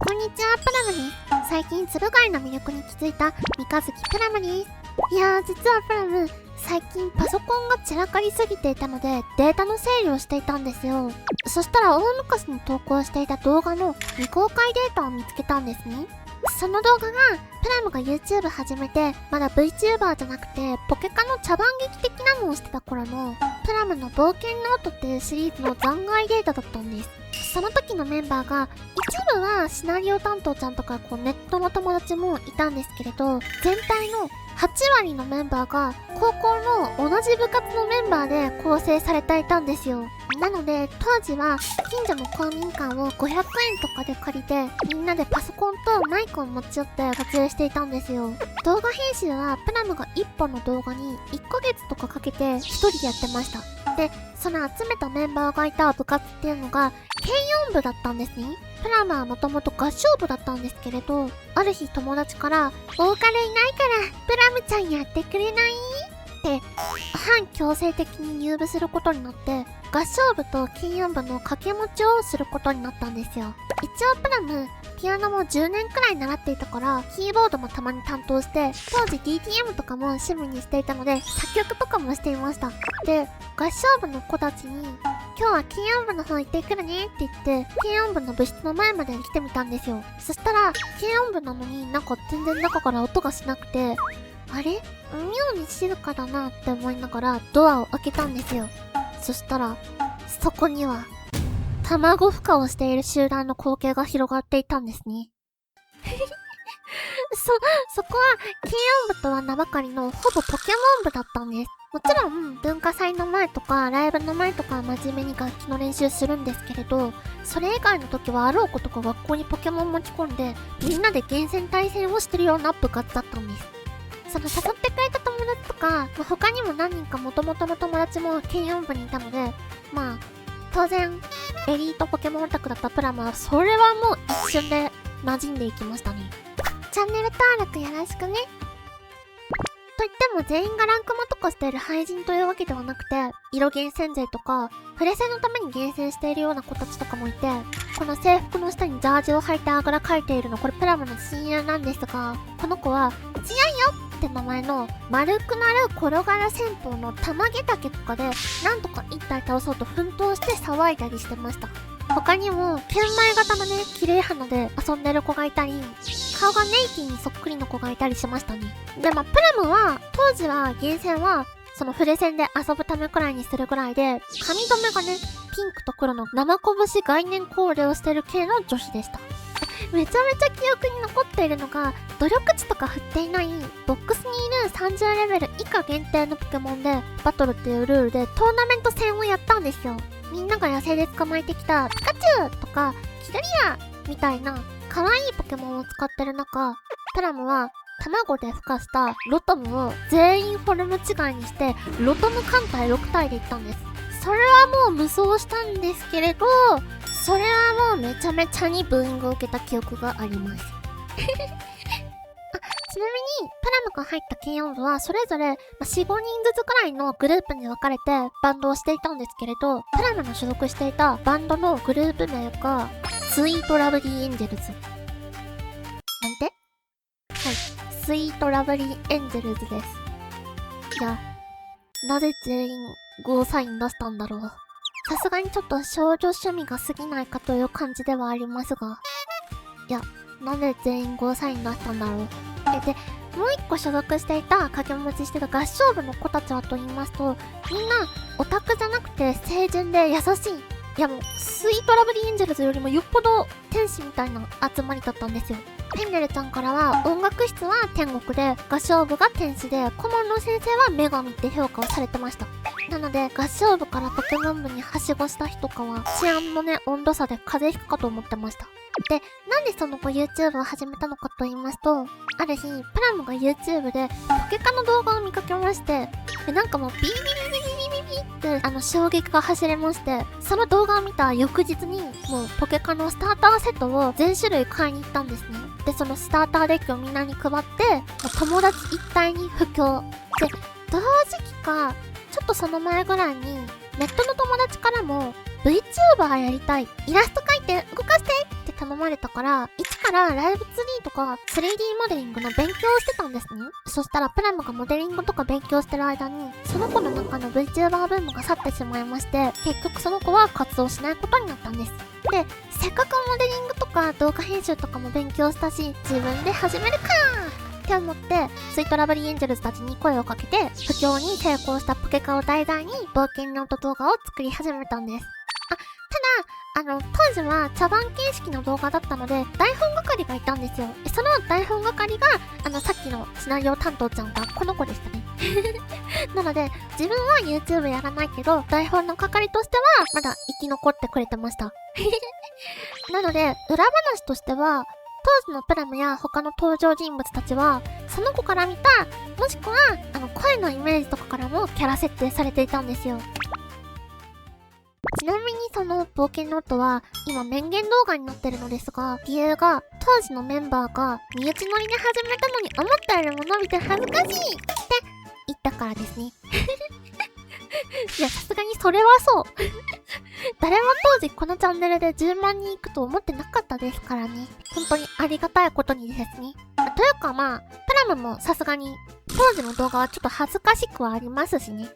こんにちは、プラムです。最近つぶ貝の魅力に気づいた三日月プラムです。いやー、実はプラム、最近パソコンが散らかりすぎていたのでデータの整理をしていたんですよ。そしたら大昔に投稿していた動画の未公開データを見つけたんですね。その動画が、プラムが YouTube 始めて、まだ VTuber じゃなくて、ポケカの茶番劇的なのをしてた頃の、プラムの冒険ノートっていうシリーズの残骸データだったんです。その時のメンバーが、一部はシナリオ担当ちゃんとか、ネットの友達もいたんですけれど、全体の8割のメンバーが、高校の同じ部活のメンバーで構成されていたんですよ。なので、当時は、近所の公民館を500円とかで借りて、みんなでパソコンとマイクを持ち寄って撮影していたんですよ。動画編集は、プラムが1本の動画に1ヶ月とかかけて1人でやってました。で、その集めたメンバーがいた部活っていうのが、軽音部だったんですね。プラムはもともと合唱部だったんですけれど、ある日友達から、ボーカルいないから、プラムちゃんやってくれないって反強制的に入部することになって、合唱部と軽音部の掛け持ちをすることになったんですよ。一応プラム、ピアノも10年くらい習っていたから、キーボードもたまに担当して、当時 DTM とかも趣味にしていたので、作曲とかもしていました。で、合唱部の子たちに、今日は軽音部の方行ってくるねって言って、軽音部の部室の前まで来てみたんですよ。そしたら、軽音部なのになんか全然中から音がしなくて、あれ？妙に静かだなって思いながらドアを開けたんですよ。そしたら、そこには、卵孵化をしている集団の光景が広がっていたんですね。そこは、軽音部とは名ばかりのほぼポケモン部だったんです。もちろん、文化祭の前とか、ライブの前とかは真面目に楽器の練習するんですけれど、それ以外の時はあろうことか学校にポケモン持ち込んで、みんなで厳選対戦をしてるような部活だったんです。その誘ってくれた友達とか、他にも何人か元々の友達も軽音部にいたので、まあ、当然、エリートポケモンオタクだったプラムは、それはもう一瞬で馴染んでいきましたね。チャンネル登録よろしくね。と言っても全員がランクマとかしている廃人というわけではなくて、色厳選勢とか、プレセのために厳選しているような子たちとかもいて、この制服の下にジャージを履いてあぐらかいているの、これプラムの親友なんですが、この子は、強いよって名前の丸くなる転がら戦法の玉毛竹とかで、なんとか一体倒そうと奮闘して騒いだりしてました。他にも、剣舞型のね、綺麗花で遊んでる子がいたり、顔がネイティにそっくりの子がいたりしましたね。で、プラムは、当時は、厳選は、その筆線で遊ぶためくらいにするぐらいで、髪留めがね、ピンクと黒の生拳概念コーデをしてる系の女子でした。めちゃめちゃ記憶に残っているのが、努力値とか振っていない、ボックスにいる30レベル以下限定のポケモンで、バトルっていうルールでトーナメント戦をやったんですよ。みんなが野生で捕まえてきたピカチュウとかキラリアみたいな可愛いポケモンを使ってる中、プラムは卵で孵化したロトムを全員フォルム違いにしてロトム艦隊6体で行ったんです。それはもう無双したんですけれど、それはもうめちゃめちゃにブーイングを受けた記憶があります。ちなみに、プラムが入った軽音部はそれぞれ、4、5人ずつくらいのグループに分かれてバンドをしていたんですけれど、プラムの所属していたバンドのグループ名が、スイートラブリーエンジェルズ。なんて？はい。スイートラブリーエンジェルズです。いや、なぜ全員ゴーサイン出したんだろう。さすがにちょっと少女趣味が過ぎないかという感じではありますが。いや、なんで全員ゴーサイン出したんだろう。で、もう一個所属していた掛け持ちしてた合唱部の子たちはと言いますと、みんなオタクじゃなくて清純で優しい。いやもう、スイートラブリーエンジェルズよりもよっぽど天使みたいな集まりだったんですよ。ペンネルちゃんからは音楽室は天国で、合唱部が天使で、顧問の先生は女神って評価をされてました。なので、合唱部からポケモン部にはしごした日とかは、治安のね、温度差で風邪ひくかと思ってました。で、なんでその子 YouTube を始めたのかと言いますと、ある日、プラムが YouTube でポケカの動画を見かけまして、なんかもうビビビビビビビビって衝撃が走れまして、その動画を見た翌日に、もうポケカのスターターセットを全種類買いに行ったんですね。で、そのスターターデッキをみんなに配って、もう友達一体に布教。で、同時期か、ちょっとその前ぐらいに、ネットの友達からも、VTuber やりたい。イラスト描いて動かしてって頼まれたから、一からライブ 2D とか 3D モデリングの勉強をしてたんですね。そしたらプラムがモデリングとか勉強してる間に、その子の中の VTuber ブームが去ってしまいまして、結局その子は活動しないことになったんです。で、せっかくモデリングとか動画編集とかも勉強したし、自分で始めるかって思って、スイートラブリーエンジェルズたちに声をかけて、不況に成功したポケカを題材に冒険ノート動画を作り始めたんです。ただ、当時は茶番形式の動画だったので、台本係がいたんですよ。その台本係が、さっきのシナリオ担当ちゃんがこの子でしたね。なので、自分は YouTube やらないけど、台本の係としては、まだ生き残ってくれてました。なので、裏話としては、当時のプラムや他の登場人物たちは、その子から見た、もしくは、声のイメージとかからもキャラ設定されていたんですよ。ちなみにその冒険ノートは今面言動画になってるのですが、理由が当時のメンバーが身内乗りで始めたのに思ったよりも伸びて恥ずかしいって言ったからですね。いや、さすがにそれはそう。誰も当時このチャンネルで10万人いくと思ってなかったですからね。本当にありがたいことにですね。というかまあ、プラムもさすがに当時の動画はちょっと恥ずかしくはありますしね。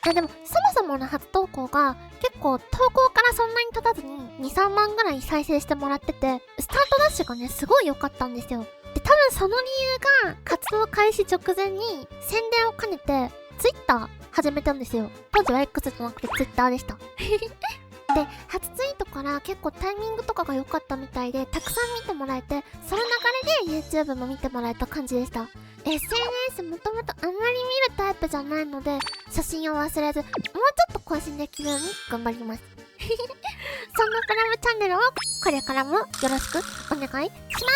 でも、そもそもの初投稿が結構投稿からそんなに経たずに2、3万ぐらい再生してもらってて、スタートダッシュがね、すごい良かったんですよ。で、多分その理由が活動開始直前に宣伝を兼ねて Twitter 始めたんですよ。当時は X じゃなくて Twitter でした。で、初ツイートから結構タイミングとかが良かったみたいで、たくさん見てもらえて、その流れで YouTube も見てもらえた感じでした。SNS もともとあんまり見るタイプじゃないので、写真を忘れず、もうちょっと更新できるように頑張ります。そんなプラムチャンネルをこれからもよろしくお願いしま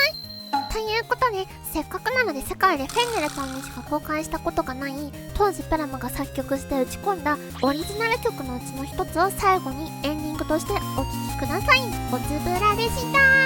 す。ということで、せっかくなので世界でフェンネルさんにしか公開したことがない、当時プラムが作曲して打ち込んだオリジナル曲のうちの一つを最後にエンディングとしてお聴きください。おつぶらでした。